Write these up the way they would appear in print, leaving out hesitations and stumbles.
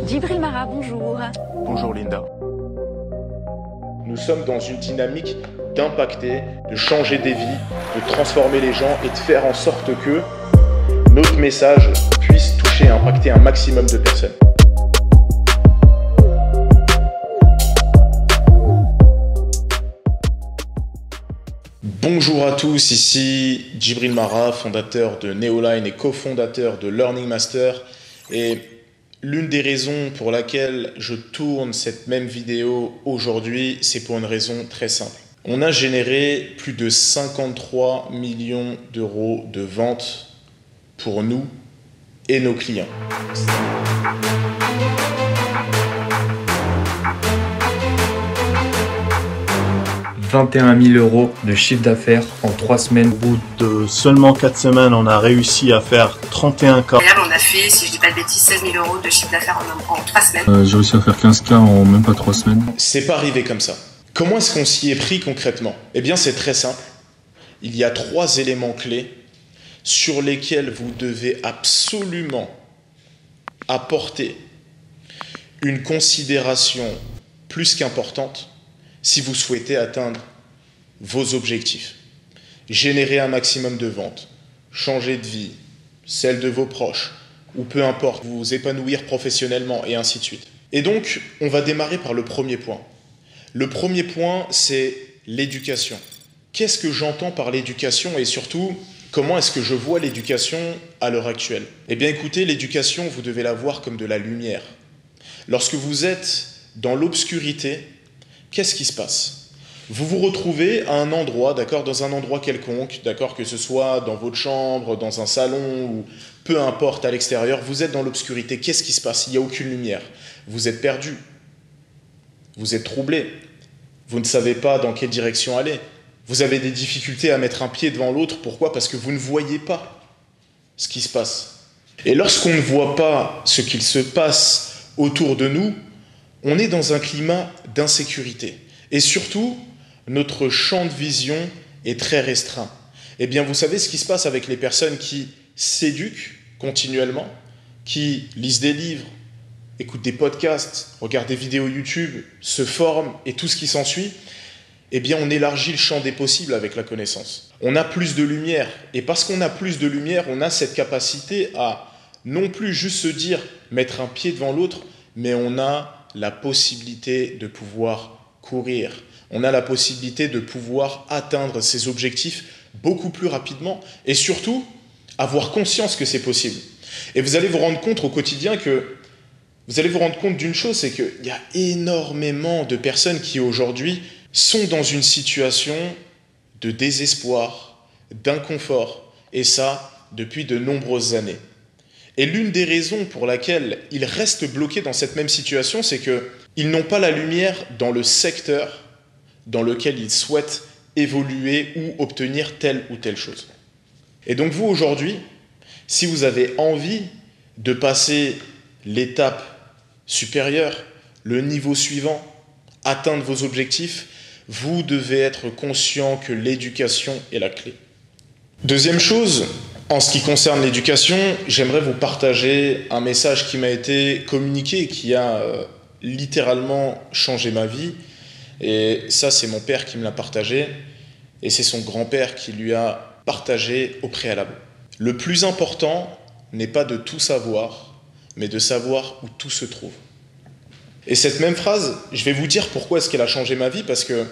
Djibril Mara, bonjour. Bonjour Linda. Nous sommes dans une dynamique d'impacter, de changer des vies, de transformer les gens et de faire en sorte que notre message puisse toucher et impacter un maximum de personnes. Bonjour à tous, ici Djibril Mara, fondateur de Neoline et cofondateur de Learning Master. Et l'une des raisons pour laquelle je tourne cette même vidéo aujourd'hui, c'est pour une raison très simple. On a généré plus de 53 millions d'euros de ventes pour nous et nos clients. 21 000 euros de chiffre d'affaires en 3 semaines. Au bout de seulement 4 semaines, on a réussi à faire 31 cas. On a fait, si je dis pas de bêtises, 16 000 euros de chiffre d'affaires en 3 semaines. J'ai réussi à faire 15 cas en même pas 3 semaines. C'est pas arrivé comme ça. Comment est-ce qu'on s'y est pris concrètement? Eh bien, c'est très simple. Il y a 3 éléments clés sur lesquels vous devez absolument apporter une considération plus qu'importante si vous souhaitez atteindre vos objectifs. Générer un maximum de ventes, changer de vie, celle de vos proches, ou peu importe, vous épanouir professionnellement et ainsi de suite. Et donc, on va démarrer par le premier point. Le premier point, c'est l'éducation. Qu'est-ce que j'entends par l'éducation et surtout, comment est-ce que je vois l'éducation à l'heure actuelle? Eh bien écoutez, l'éducation, vous devez la voir comme de la lumière. Lorsque vous êtes dans l'obscurité, qu'est-ce qui se passe? Vous vous retrouvez à un endroit, d'accord, dans un endroit quelconque, d'accord, que ce soit dans votre chambre, dans un salon ou peu importe à l'extérieur, vous êtes dans l'obscurité. Qu'est-ce qui se passe? Il n'y a aucune lumière. Vous êtes perdu. Vous êtes troublé. Vous ne savez pas dans quelle direction aller. Vous avez des difficultés à mettre un pied devant l'autre. Pourquoi? Parce que vous ne voyez pas ce qui se passe. Et lorsqu'on ne voit pas ce qu'il se passe autour de nous, on est dans un climat d'insécurité. Et surtout, notre champ de vision est très restreint. Eh bien, vous savez ce qui se passe avec les personnes qui s'éduquent continuellement, qui lisent des livres, écoutent des podcasts, regardent des vidéos YouTube, se forment et tout ce qui s'ensuit. Eh bien, on élargit le champ des possibles avec la connaissance. On a plus de lumière. Et parce qu'on a plus de lumière, on a cette capacité à non plus juste se dire, mettre un pied devant l'autre, mais on a la possibilité de pouvoir courir. On a la possibilité de pouvoir atteindre ses objectifs beaucoup plus rapidement et surtout avoir conscience que c'est possible. Et vous allez vous rendre compte au quotidien d'une chose, c'est qu'il y a énormément de personnes qui aujourd'hui sont dans une situation de désespoir, d'inconfort, et ça depuis de nombreuses années. Et l'une des raisons pour laquelle ils restent bloqués dans cette même situation, c'est qu'ils n'ont pas la lumière dans le secteur dans lequel ils souhaitent évoluer ou obtenir telle ou telle chose. Et donc vous, aujourd'hui, si vous avez envie de passer l'étape supérieure, le niveau suivant, atteindre vos objectifs, vous devez être conscient que l'éducation est la clé. Deuxième chose, en ce qui concerne l'éducation, j'aimerais vous partager un message qui m'a été communiqué et qui a littéralement changé ma vie. Et ça, c'est mon père qui me l'a partagé et c'est son grand-père qui lui a partagé au préalable. Le plus important n'est pas de tout savoir, mais de savoir où tout se trouve. Et cette même phrase, je vais vous dire pourquoi est-ce qu'elle a changé ma vie, parce que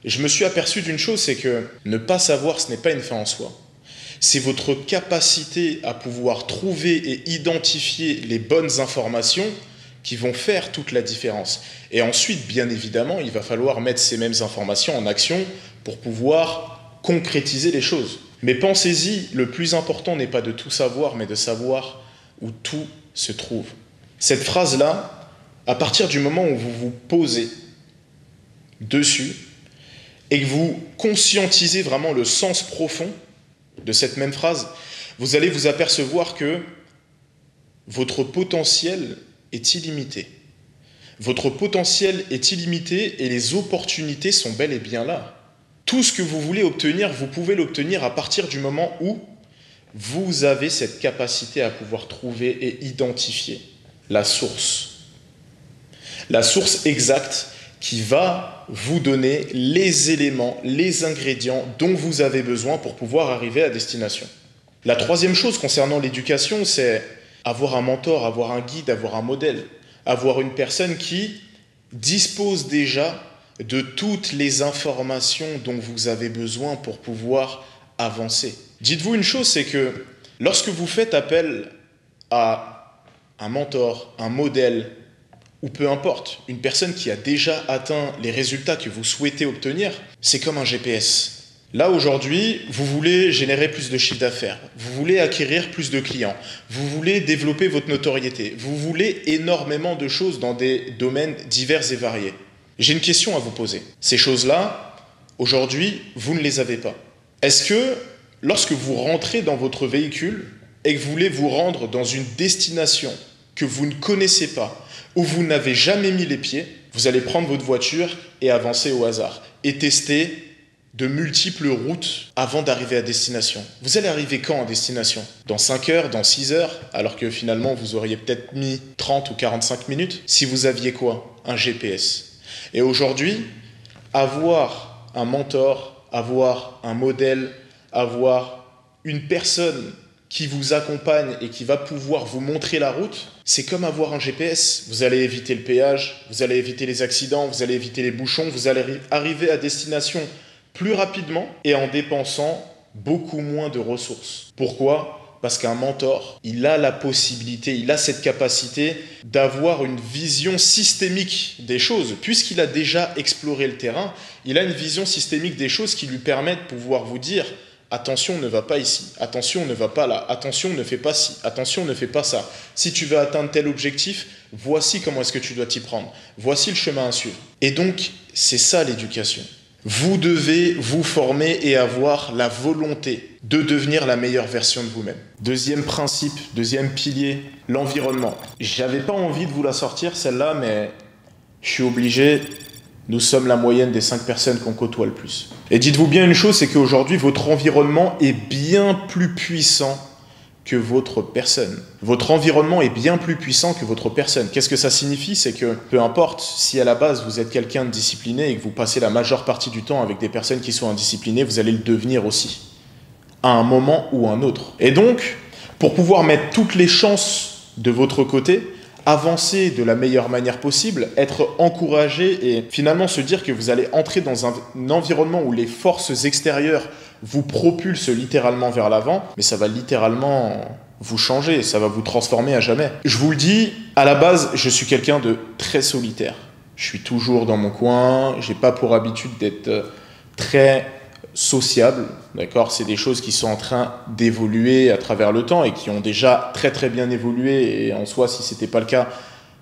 je me suis aperçu d'une chose, c'est que ne pas savoir, ce n'est pas une fin en soi. C'est votre capacité à pouvoir trouver et identifier les bonnes informations qui vont faire toute la différence. Et ensuite, bien évidemment, il va falloir mettre ces mêmes informations en action pour pouvoir concrétiser les choses. Mais pensez-y, le plus important n'est pas de tout savoir, mais de savoir où tout se trouve. Cette phrase-là, à partir du moment où vous vous posez dessus et que vous conscientisez vraiment le sens profond de cette même phrase, vous allez vous apercevoir que votre potentiel est illimité. Votre potentiel est illimité et les opportunités sont bel et bien là. Tout ce que vous voulez obtenir, vous pouvez l'obtenir à partir du moment où vous avez cette capacité à pouvoir trouver et identifier la source La source exacte qui va vous donner les éléments, les ingrédients dont vous avez besoin pour pouvoir arriver à destination. La troisième chose concernant l'éducation, c'est avoir un mentor, avoir un guide, avoir un modèle, avoir une personne qui dispose déjà de toutes les informations dont vous avez besoin pour pouvoir avancer. Dites-vous une chose, c'est que lorsque vous faites appel à un mentor, un modèle, ou peu importe, une personne qui a déjà atteint les résultats que vous souhaitez obtenir, c'est comme un GPS. Là, aujourd'hui, vous voulez générer plus de chiffre d'affaires, vous voulez acquérir plus de clients, vous voulez développer votre notoriété, vous voulez énormément de choses dans des domaines divers et variés. J'ai une question à vous poser. Ces choses-là, aujourd'hui, vous ne les avez pas. Est-ce que, lorsque vous rentrez dans votre véhicule et que vous voulez vous rendre dans une destination que vous ne connaissez pas, où vous n'avez jamais mis les pieds, vous allez prendre votre voiture et avancer au hasard et tester de multiples routes avant d'arriver à destination. Vous allez arriver quand à destination? Dans 5 heures, dans 6 heures, alors que finalement vous auriez peut-être mis 30 ou 45 minutes si vous aviez quoi? Un GPS. Et aujourd'hui, avoir un mentor, avoir un modèle, avoir une personne qui vous accompagne et qui va pouvoir vous montrer la route, c'est comme avoir un GPS. Vous allez éviter le péage, vous allez éviter les accidents, vous allez éviter les bouchons, vous allez arriver à destination plus rapidement et en dépensant beaucoup moins de ressources. Pourquoi? Parce qu'un mentor, il a la possibilité, il a cette capacité d'avoir une vision systémique des choses. Puisqu'il a déjà exploré le terrain, il a une vision systémique des choses qui lui permet de pouvoir vous dire « Attention, ne va pas ici. Attention, ne va pas là. Attention, ne fais pas ci. Attention, ne fais pas ça. Si tu veux atteindre tel objectif, voici comment est-ce que tu dois t'y prendre. Voici le chemin à suivre. » Et donc, c'est ça l'éducation. Vous devez vous former et avoir la volonté de devenir la meilleure version de vous-même. Deuxième principe, deuxième pilier, l'environnement. J'avais pas envie de vous la sortir celle-là, mais je suis obligé. Nous sommes la moyenne des 5 personnes qu'on côtoie le plus. Et dites-vous bien une chose, c'est qu'aujourd'hui, votre environnement est bien plus puissant que votre personne. Votre environnement est bien plus puissant que votre personne. Qu'est-ce que ça signifie? C'est que peu importe si à la base vous êtes quelqu'un de discipliné et que vous passez la majeure partie du temps avec des personnes qui sont indisciplinées, vous allez le devenir aussi, à un moment ou un autre. Et donc, pour pouvoir mettre toutes les chances de votre côté, avancer de la meilleure manière possible, être encouragé et finalement se dire que vous allez entrer dans un environnement où les forces extérieures vous propulsent littéralement vers l'avant, mais ça va littéralement vous changer, ça va vous transformer à jamais. Je vous le dis, à la base, je suis quelqu'un de très solitaire. Je suis toujours dans mon coin, j'ai pas pour habitude d'être très sociable, d'accord? C'est des choses qui sont en train d'évoluer à travers le temps et qui ont déjà très très bien évolué, et en soi, si c'était pas le cas,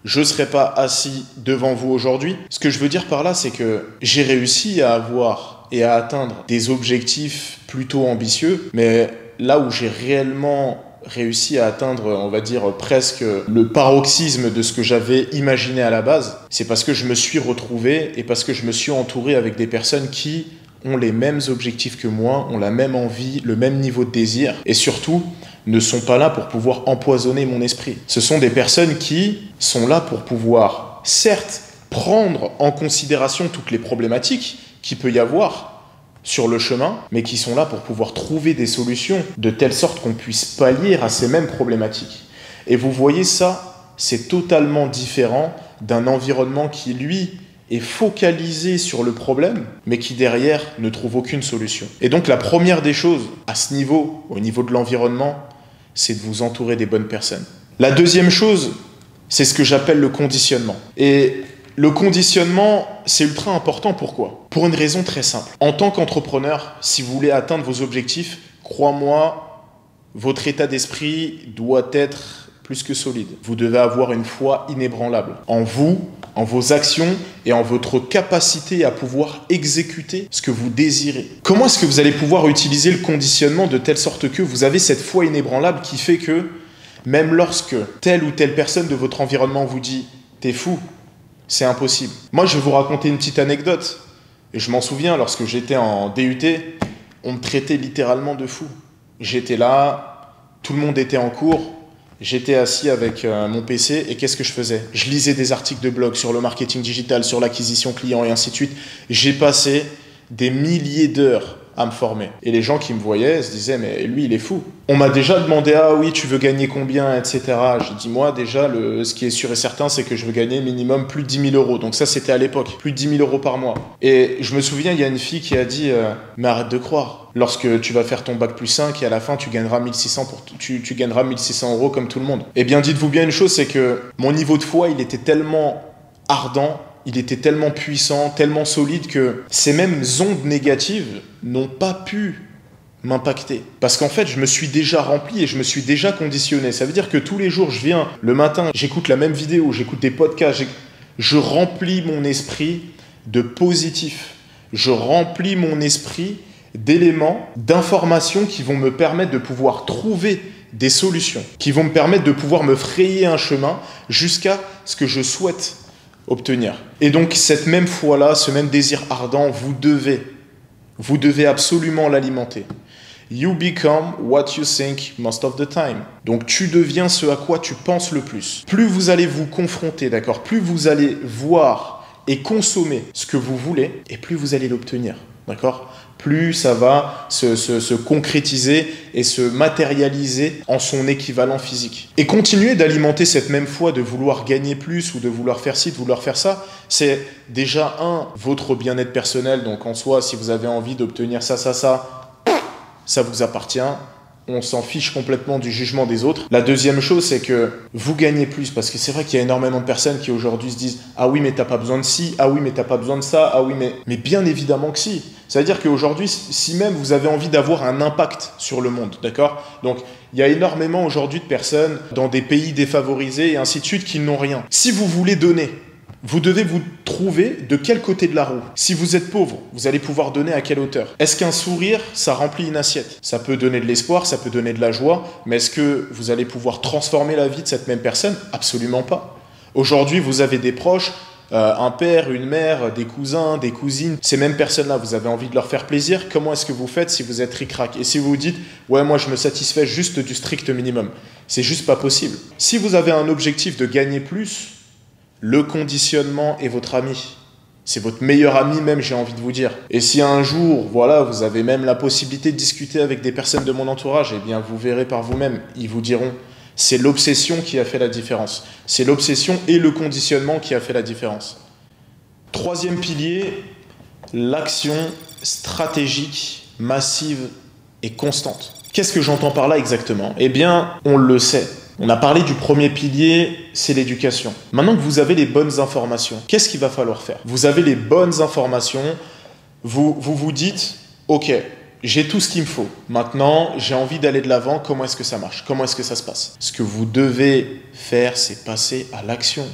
je serais pas assis devant vous aujourd'hui. Ce que je veux dire par là, c'est que j'ai réussi à avoir et à atteindre des objectifs plutôt ambitieux, mais là où j'ai réellement réussi à atteindre, on va dire, presque le paroxysme de ce que j'avais imaginé à la base, c'est parce que je me suis retrouvé et parce que je me suis entouré avec des personnes qui ont les mêmes objectifs que moi, ont la même envie, le même niveau de désir, et surtout ne sont pas là pour pouvoir empoisonner mon esprit. Ce sont des personnes qui sont là pour pouvoir, certes, prendre en considération toutes les problématiques qu'il peut y avoir sur le chemin, mais qui sont là pour pouvoir trouver des solutions de telle sorte qu'on puisse pallier à ces mêmes problématiques. Et vous voyez ça, c'est totalement différent d'un environnement qui, lui, est focalisé sur le problème, mais qui derrière ne trouve aucune solution. Et donc la première des choses, à ce niveau, au niveau de l'environnement, c'est de vous entourer des bonnes personnes. La deuxième chose, c'est ce que j'appelle le conditionnement. Et le conditionnement, c'est ultra important. Pourquoi? Pour une raison très simple. En tant qu'entrepreneur, si vous voulez atteindre vos objectifs, crois-moi, votre état d'esprit doit être plus que solide. Vous devez avoir une foi inébranlable en vous, en vos actions et en votre capacité à pouvoir exécuter ce que vous désirez. Comment est-ce que vous allez pouvoir utiliser le conditionnement de telle sorte que vous avez cette foi inébranlable qui fait que même lorsque telle ou telle personne de votre environnement vous dit « t'es fou », c'est impossible. Moi, je vais vous raconter une petite anecdote. Et je m'en souviens, lorsque j'étais en DUT, on me traitait littéralement de fou. J'étais là, tout le monde était en cours, J'étais assis avec mon PC et qu'est-ce que je faisais? Je lisais des articles de blog sur le marketing digital, sur l'acquisition client et ainsi de suite. J'ai passé des milliers d'heures à me former. Et les gens qui me voyaient se disaient, mais lui, il est fou. On m'a déjà demandé, ah oui, tu veux gagner combien, etc. J'ai dit, moi, déjà, ce qui est sûr et certain, c'est que je veux gagner minimum plus de 10 000 euros. Donc ça, c'était à l'époque, plus de 10 000 euros par mois. Et je me souviens, il y a une fille qui a dit, mais arrête de croire. Lorsque tu vas faire ton bac plus 5 et à la fin, tu gagneras 1600 euros comme tout le monde. Eh bien, dites-vous bien une chose, c'est que mon niveau de foi, il était tellement ardent, il était tellement puissant, tellement solide que ces mêmes ondes négatives n'ont pas pu m'impacter. Parce qu'en fait, je me suis déjà rempli et je me suis déjà conditionné. Ça veut dire que tous les jours, je viens le matin, j'écoute la même vidéo, j'écoute des podcasts, je remplis mon esprit de positif. Je remplis mon esprit d'éléments, d'informations qui vont me permettre de pouvoir trouver des solutions, qui vont me permettre de pouvoir me frayer un chemin jusqu'à ce que je souhaite obtenir. Et donc cette même foi-là, ce même désir ardent, vous devez absolument l'alimenter. You become what you think most of the time. Donc tu deviens ce à quoi tu penses le plus. Plus vous allez vous confronter, d'accord, plus vous allez voir et consommer ce que vous voulez, et plus vous allez l'obtenir, d'accord. Plus ça va se concrétiser et se matérialiser en son équivalent physique. Et continuer d'alimenter cette même foi de vouloir gagner plus ou de vouloir faire ci, de vouloir faire ça, c'est déjà votre bien-être personnel. Donc en soi, si vous avez envie d'obtenir ça vous appartient. On s'en fiche complètement du jugement des autres. La deuxième chose, c'est que vous gagnez plus, parce que c'est vrai qu'il y a énormément de personnes qui aujourd'hui se disent « Ah oui, mais t'as pas besoin de ci, ah oui, mais t'as pas besoin de ça, ah oui, mais bien évidemment que si ». Ça veut dire qu'aujourd'hui, si même vous avez envie d'avoir un impact sur le monde, d'accord? Donc, il y a énormément aujourd'hui de personnes dans des pays défavorisés et ainsi de suite qui n'ont rien. Si vous voulez donner, vous devez vous trouver de quel côté de la roue. Si vous êtes pauvre, vous allez pouvoir donner à quelle hauteur? Est-ce qu'un sourire, ça remplit une assiette? Ça peut donner de l'espoir, ça peut donner de la joie, mais est-ce que vous allez pouvoir transformer la vie de cette même personne? Absolument pas. Aujourd'hui, vous avez des proches, un père, une mère, des cousins, des cousines. Ces mêmes personnes-là, vous avez envie de leur faire plaisir. Comment est-ce que vous faites si vous êtes ric-rac? Et si vous vous dites, ouais, moi je me satisfais juste du strict minimum. C'est juste pas possible. Si vous avez un objectif de gagner plus, le conditionnement est votre ami. C'est votre meilleur ami même, j'ai envie de vous dire. Et si un jour, voilà, vous avez même la possibilité de discuter avec des personnes de mon entourage, eh bien vous verrez par vous-même, ils vous diront, c'est l'obsession qui a fait la différence. C'est l'obsession et le conditionnement qui a fait la différence. Troisième pilier, l'action stratégique, massive et constante. Qu'est-ce que j'entends par là exactement? Eh bien, on le sait. On a parlé du premier pilier, c'est l'éducation. Maintenant que vous avez les bonnes informations, qu'est-ce qu'il va falloir faire? Vous avez les bonnes informations, vous dites, ok, j'ai tout ce qu'il me faut. Maintenant, j'ai envie d'aller de l'avant, comment est-ce que ça marche? Comment est-ce que ça se passe? Ce que vous devez faire, c'est passer à l'action.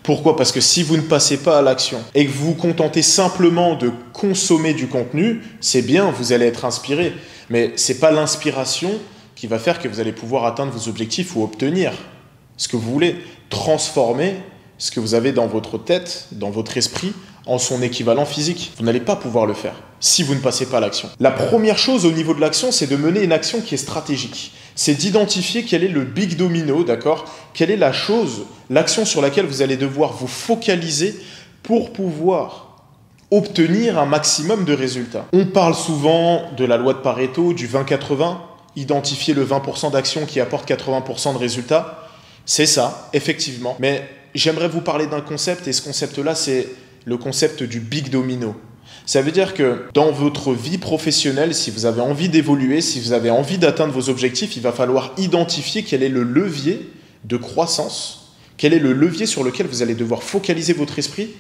Pourquoi? Parce que si vous ne passez pas à l'action et que vous vous contentez simplement de consommer du contenu, c'est bien, vous allez être inspiré. Mais ce n'est pas l'inspiration qui va faire que vous allez pouvoir atteindre vos objectifs ou obtenir ce que vous voulez. Transformer ce que vous avez dans votre tête, dans votre esprit, en son équivalent physique. Vous n'allez pas pouvoir le faire si vous ne passez pas à l'action. La première chose au niveau de l'action, c'est de mener une action qui est stratégique. C'est d'identifier quel est le big domino, d'accord? Quelle est la chose, l'action sur laquelle vous allez devoir vous focaliser pour pouvoir obtenir un maximum de résultats. On parle souvent de la loi de Pareto, du 20-80, identifier le 20% d'actions qui apportent 80% de résultats. C'est ça, effectivement. Mais j'aimerais vous parler d'un concept, et ce concept-là, c'est le concept du big domino. Ça veut dire que dans votre vie professionnelle, si vous avez envie d'évoluer, si vous avez envie d'atteindre vos objectifs, il va falloir identifier quel est le levier de croissance, quel est le levier sur lequel vous allez devoir focaliser votre esprit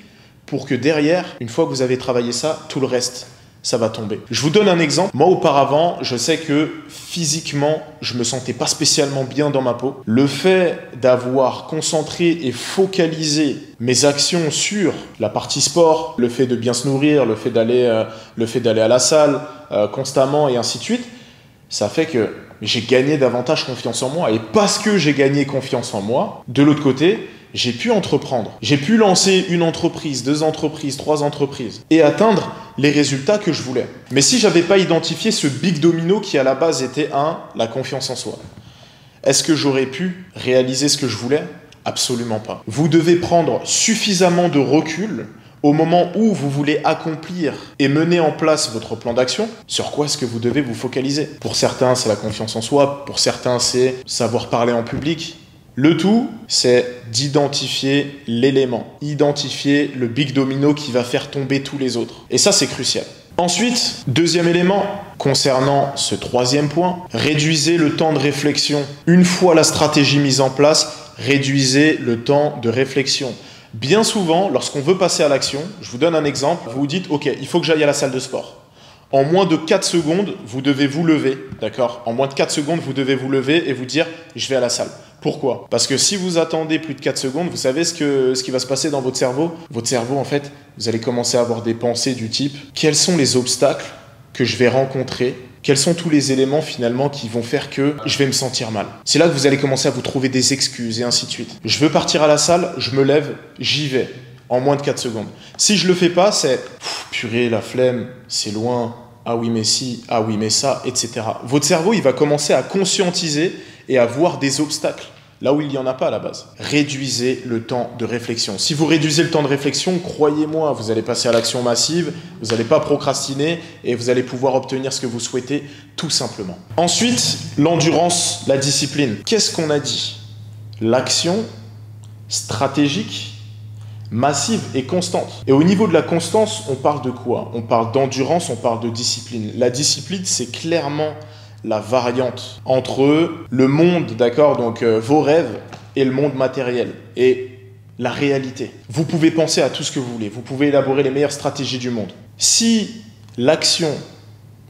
pour que derrière, une fois que vous avez travaillé ça, tout le reste, ça va tomber. Je vous donne un exemple. Moi, auparavant, je sais que physiquement, je me sentais pas spécialement bien dans ma peau. Le fait d'avoir concentré et focalisé mes actions sur la partie sport, le fait de bien se nourrir, le fait d'aller à la salle constamment et ainsi de suite, ça fait que j'ai gagné davantage confiance en moi. Et parce que j'ai gagné confiance en moi, de l'autre côté, j'ai pu entreprendre. J'ai pu lancer une entreprise, 2 entreprises, 3 entreprises et atteindre les résultats que je voulais. Mais si je n'avais pas identifié ce big domino qui à la base était la confiance en soi. Est-ce que j'aurais pu réaliser ce que je voulais? Absolument pas. Vous devez prendre suffisamment de recul au moment où vous voulez accomplir et mener en place votre plan d'action. Sur quoi est-ce que vous devez vous focaliser? Pour certains, c'est la confiance en soi. Pour certains, c'est savoir parler en public. Le tout, c'est d'identifier l'élément, identifier le big domino qui va faire tomber tous les autres. Et ça, c'est crucial. Ensuite, deuxième élément, concernant ce troisième point, réduisez le temps de réflexion. Une fois la stratégie mise en place, réduisez le temps de réflexion. Bien souvent, lorsqu'on veut passer à l'action, je vous donne un exemple, vous vous dites « Ok, il faut que j'aille à la salle de sport ». En moins de 4 secondes, vous devez vous lever, d'accord? En moins de 4 secondes, vous devez vous lever et vous dire « Je vais à la salle ». Pourquoi? Parce que si vous attendez plus de 4 secondes, vous savez ce qui va se passer dans votre cerveau? Votre cerveau, en fait, vous allez commencer à avoir des pensées du type « Quels sont les obstacles que je vais rencontrer ? Quels sont tous les éléments finalement qui vont faire que je vais me sentir mal ?» C'est là que vous allez commencer à vous trouver des excuses et ainsi de suite. Je veux partir à la salle, je me lève, j'y vais. En moins de 4 secondes. Si je le fais pas, c'est purée, la flemme, c'est loin, ah oui mais si, ah oui mais ça, etc. Votre cerveau, il va commencer à conscientiser et à voir des obstacles là où il n'y en a pas à la base. Réduisez le temps de réflexion. Si vous réduisez le temps de réflexion, croyez-moi, vous allez passer à l'action massive, vous n'allez pas procrastiner et vous allez pouvoir obtenir ce que vous souhaitez tout simplement. Ensuite, l'endurance, la discipline. Qu'est-ce qu'on a dit? L'action stratégique, massive et constante. Et au niveau de la constance, on parle de quoi? On parle d'endurance, on parle de discipline. La discipline, c'est clairement la variante entre le monde, d'accord, donc vos rêves et le monde matériel et la réalité. Vous pouvez penser à tout ce que vous voulez, vous pouvez élaborer les meilleures stratégies du monde. Si l'action,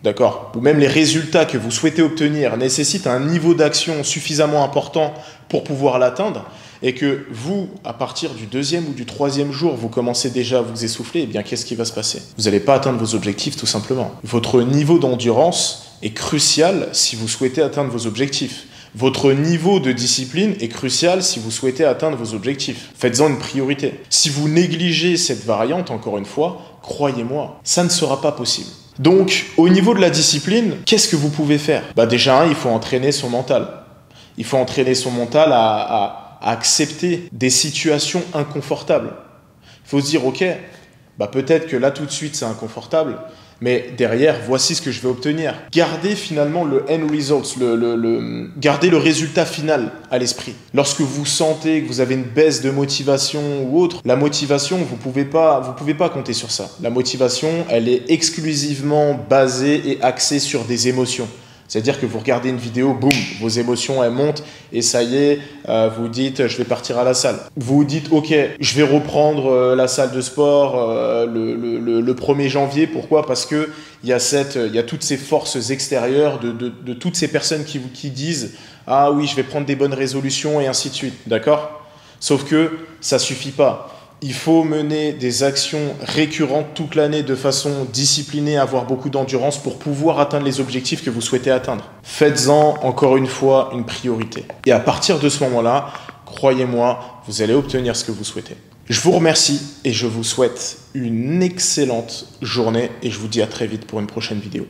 d'accord, ou même les résultats que vous souhaitez obtenir nécessitent un niveau d'action suffisamment important pour pouvoir l'atteindre, et que vous, à partir du 2e ou du 3e jour, vous commencez déjà à vous essouffler, eh bien, qu'est-ce qui va se passer? Vous n'allez pas atteindre vos objectifs, tout simplement. Votre niveau d'endurance est crucial si vous souhaitez atteindre vos objectifs. Votre niveau de discipline est crucial si vous souhaitez atteindre vos objectifs. Faites-en une priorité. Si vous négligez cette variante, encore une fois, croyez-moi, ça ne sera pas possible. Donc, au niveau de la discipline, qu'est-ce que vous pouvez faire? Déjà, il faut entraîner son mental. Il faut entraîner son mental à accepter des situations inconfortables. Il faut se dire, ok, peut-être que là tout de suite c'est inconfortable, mais derrière, voici ce que je vais obtenir. Gardez finalement le end results, gardez le résultat final à l'esprit. Lorsque vous sentez que vous avez une baisse de motivation ou autre, la motivation, vous pouvez pas compter sur ça. La motivation, elle est exclusivement basée et axée sur des émotions. C'est-à-dire que vous regardez une vidéo, boum, vos émotions elles montent et ça y est, vous dites je vais partir à la salle. Vous dites ok, je vais reprendre la salle de sport le 1er janvier. Pourquoi? Parce que il y a toutes ces forces extérieures de toutes ces personnes qui disent ah oui, je vais prendre des bonnes résolutions et ainsi de suite. D'accord? Sauf que ça suffit pas. Il faut mener des actions récurrentes toute l'année de façon disciplinée, avoir beaucoup d'endurance pour pouvoir atteindre les objectifs que vous souhaitez atteindre. Faites-en, encore une fois, une priorité. Et à partir de ce moment-là, croyez-moi, vous allez obtenir ce que vous souhaitez. Je vous remercie et je vous souhaite une excellente journée et je vous dis à très vite pour une prochaine vidéo.